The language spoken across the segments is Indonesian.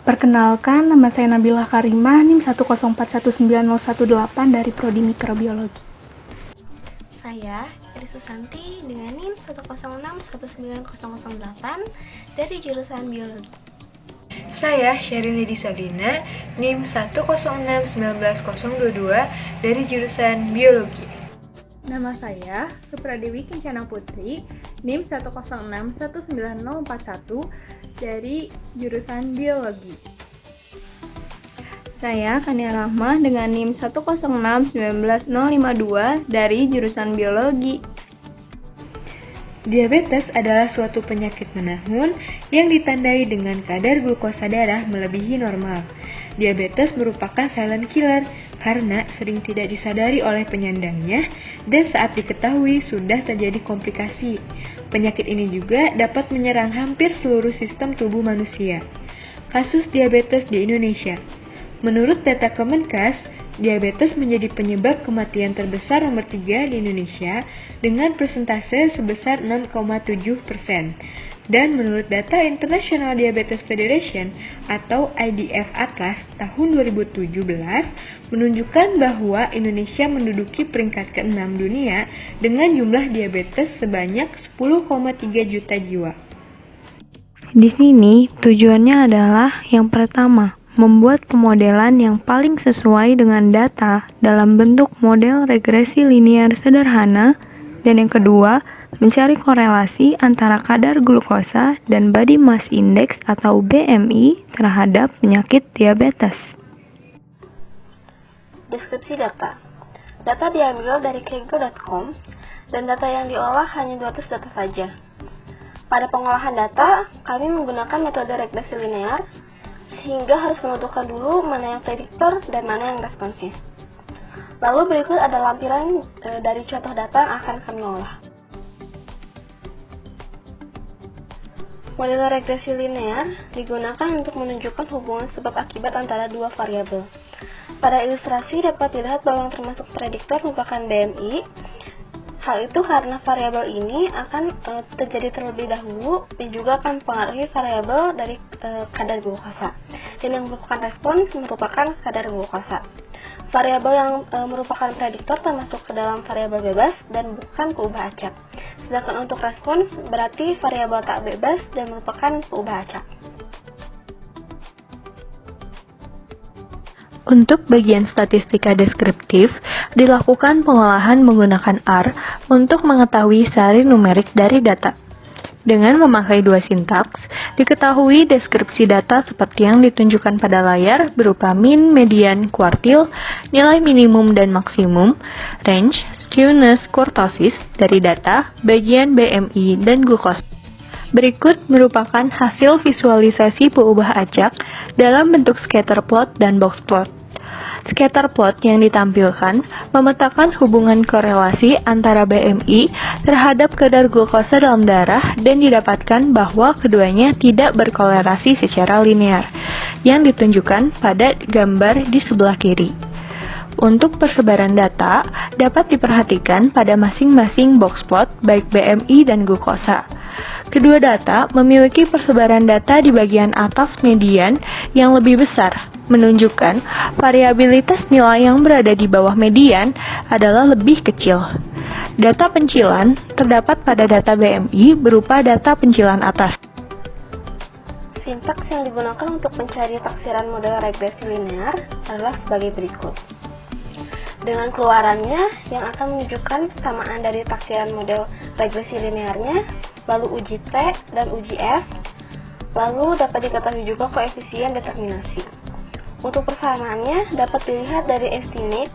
Perkenalkan, nama saya Nabila Karimah, NIM 1041918 dari Prodi Mikrobiologi. Saya Eri Susanti dengan NIM 1061908 dari jurusan Biologi. Saya Syarini Sabrina, NIM 1061922 dari jurusan Biologi. Nama saya Supradewi Kencana Putri, NIM 1061941 dari jurusan Biologi. Saya Kania Rahmah dengan NIM 1061952 dari jurusan Biologi. Diabetes adalah suatu penyakit menahun yang ditandai dengan kadar glukosa darah melebihi normal. Diabetes merupakan silent killer karena sering tidak disadari oleh penyandangnya dan saat diketahui sudah terjadi komplikasi. Penyakit ini juga dapat menyerang hampir seluruh sistem tubuh manusia. Kasus diabetes di Indonesia. Menurut data Kemenkes, diabetes menjadi penyebab kematian terbesar nomor 3 di Indonesia dengan persentase sebesar 6,7%. Dan menurut data International Diabetes Federation atau IDF Atlas tahun 2017 menunjukkan bahwa Indonesia menduduki peringkat ke-6 dunia dengan jumlah diabetes sebanyak 10,3 juta jiwa. Di sini tujuannya adalah yang pertama, membuat pemodelan yang paling sesuai dengan data dalam bentuk model regresi linear sederhana, dan yang kedua, mencari korelasi antara kadar glukosa dan body mass index atau BMI terhadap penyakit diabetes. Deskripsi data. Data diambil dari kaggle.com dan data yang diolah hanya 200 data saja. Pada pengolahan data, kami menggunakan metode regresi linear sehingga harus menentukan dulu mana yang prediktor dan mana yang responsnya. Lalu berikut ada lampiran dari contoh data yang akan kami olah. Model regresi linear digunakan untuk menunjukkan hubungan sebab akibat antara dua variabel. Pada ilustrasi dapat dilihat bahwa yang termasuk prediktor merupakan BMI. Hal itu karena variabel ini akan terjadi terlebih dahulu dan juga akan mempengaruhi variabel dari kadar glukosa. Dan yang merupakan respons merupakan kadar glukosa. Variabel yang merupakan prediktor termasuk ke dalam variabel bebas dan bukan peubah acak. Sedangkan untuk respons berarti variabel tak bebas dan merupakan peubah acak. Untuk bagian statistika deskriptif, dilakukan pengolahan menggunakan R untuk mengetahui sari numerik dari data. Dengan memakai dua sintaks, diketahui deskripsi data seperti yang ditunjukkan pada layar berupa min, median, kuartil, nilai minimum dan maksimum, range, skewness, kurtosis dari data, bagian BMI, dan glukosa. Berikut merupakan hasil visualisasi peubah acak dalam bentuk scatter plot dan box plot. Scatter plot yang ditampilkan memetakan hubungan korelasi antara BMI terhadap kadar glukosa dalam darah dan didapatkan bahwa keduanya tidak berkorelasi secara linear, yang ditunjukkan pada gambar di sebelah kiri. Untuk persebaran data dapat diperhatikan pada masing-masing box plot baik BMI dan glukosa. Kedua data memiliki persebaran data di bagian atas median yang lebih besar, menunjukkan variabilitas nilai yang berada di bawah median adalah lebih kecil. Data pencilan terdapat pada data BMI berupa data pencilan atas. Sintaks yang digunakan untuk mencari taksiran model regresi linear adalah sebagai berikut. Dengan keluarannya yang akan menunjukkan persamaan dari taksiran model regresi linearnya, lalu uji T dan uji F, lalu dapat diketahui juga koefisien determinasi. Untuk persamaannya dapat dilihat dari estimate,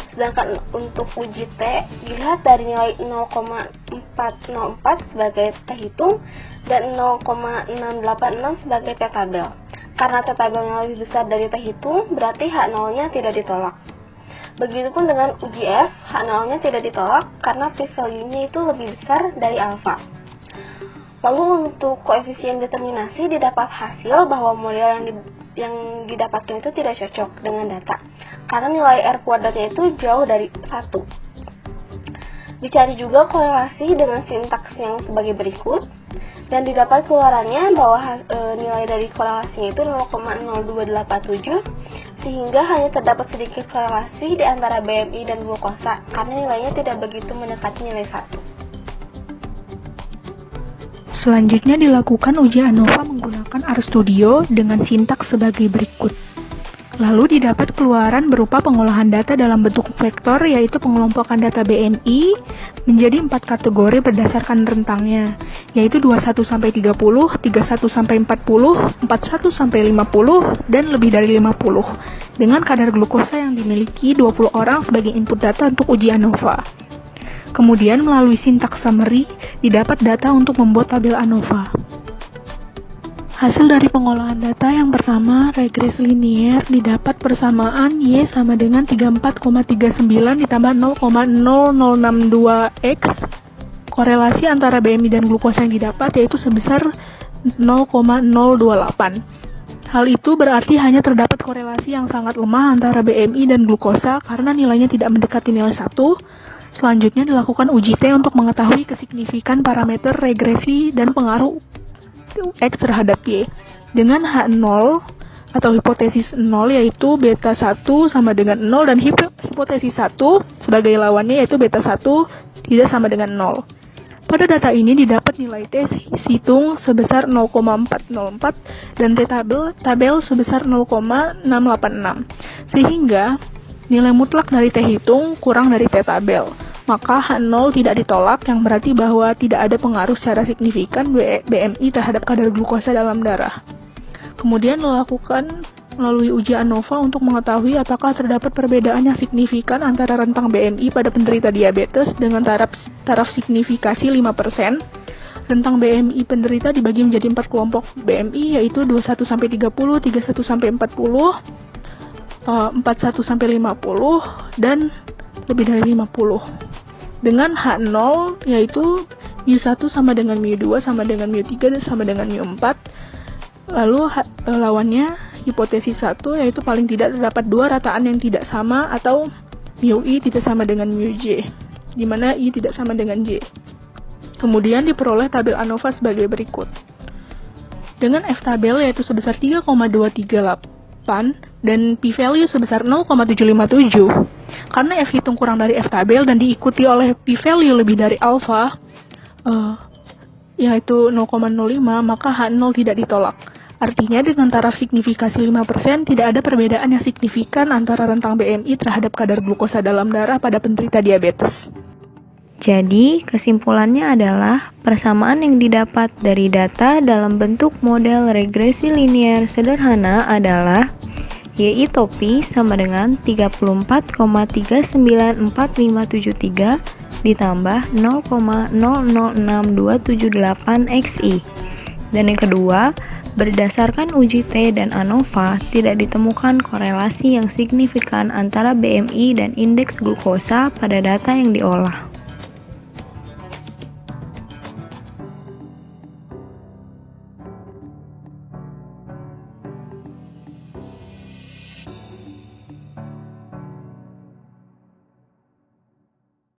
sedangkan untuk uji T dilihat dari nilai 0,404 sebagai T hitung dan 0,686 sebagai T tabel. Karena T tabelnya lebih besar dari T hitung, berarti H0-nya tidak ditolak. Begitupun dengan uji F, H0-nya tidak ditolak karena p-value-nya itu lebih besar dari alfa. Lalu untuk koefisien determinasi didapat hasil bahwa model yang didapatkan itu tidak cocok dengan data karena nilai R kuadratnya itu jauh dari 1. Dicari juga korelasi dengan sintaks yang sebagai berikut. Dan didapat keluarannya bahwa nilai dari korelasinya itu 0,0287, sehingga hanya terdapat sedikit korelasi di antara BMI dan glukosa karena nilainya tidak begitu mendekati nilai 1. Selanjutnya dilakukan uji ANOVA menggunakan RStudio dengan sintaks sebagai berikut. Lalu didapat keluaran berupa pengolahan data dalam bentuk vektor, yaitu pengelompokan data BMI menjadi 4 kategori berdasarkan rentangnya, yaitu 21-30, 31-40, 41-50, dan lebih dari 50, dengan kadar glukosa yang dimiliki 20 orang sebagai input data untuk uji ANOVA. Kemudian melalui sintaks summary, didapat data untuk membuat tabel ANOVA. Hasil dari pengolahan data yang pertama, regres linier, didapat persamaan Y sama dengan 34,39 ditambah 0,0062X. Korelasi antara BMI dan glukosa yang didapat yaitu sebesar 0,028. Hal itu berarti hanya terdapat korelasi yang sangat lemah antara BMI dan glukosa karena nilainya tidak mendekati nilai 1. Selanjutnya dilakukan uji T untuk mengetahui kesignifikan parameter regresi dan pengaruh X terhadap Y dengan H0 atau hipotesis 0 yaitu beta 1 sama dengan 0 dan hipotesis 1 sebagai lawannya yaitu beta 1 tidak sama dengan 0. Pada data ini didapat nilai T hitung sebesar 0,404 dan T tabel sebesar 0,686 sehingga nilai mutlak dari T hitung kurang dari T tabel. Maka H0 tidak ditolak, yang berarti bahwa tidak ada pengaruh secara signifikan BMI terhadap kadar glukosa dalam darah. Kemudian dilakukan melalui uji ANOVA untuk mengetahui apakah terdapat perbedaan yang signifikan antara rentang BMI pada penderita diabetes dengan taraf signifikasi 5%. Rentang BMI penderita dibagi menjadi 4 kelompok BMI yaitu 21-30, 31-40, 41-50, dan lebih dari 50. Dengan H0 yaitu mu1 sama dengan mu2 sama dengan mu3 dan sama dengan mu4. Lalu lawannya hipotesis 1 yaitu paling tidak terdapat 2 rataan yang tidak sama atau mu-i tidak sama dengan mu-j, di mana i tidak sama dengan j. Kemudian diperoleh tabel ANOVA sebagai berikut. Dengan F-tabel yaitu sebesar 3,238 dan p-value sebesar 0,757. Karena F hitung kurang dari F-tabel dan diikuti oleh p-value lebih dari alpha, yaitu 0,05, maka H0 tidak ditolak. Artinya dengan taraf signifikasi 5% tidak ada perbedaan yang signifikan antara rentang BMI terhadap kadar glukosa dalam darah pada penderita diabetes. Jadi, kesimpulannya adalah persamaan yang didapat dari data dalam bentuk model regresi linier sederhana adalah YI topi sama dengan 34,394573 ditambah 0,006278 XI. Dan yang kedua, berdasarkan uji T dan ANOVA, tidak ditemukan korelasi yang signifikan antara BMI dan indeks glukosa pada data yang diolah.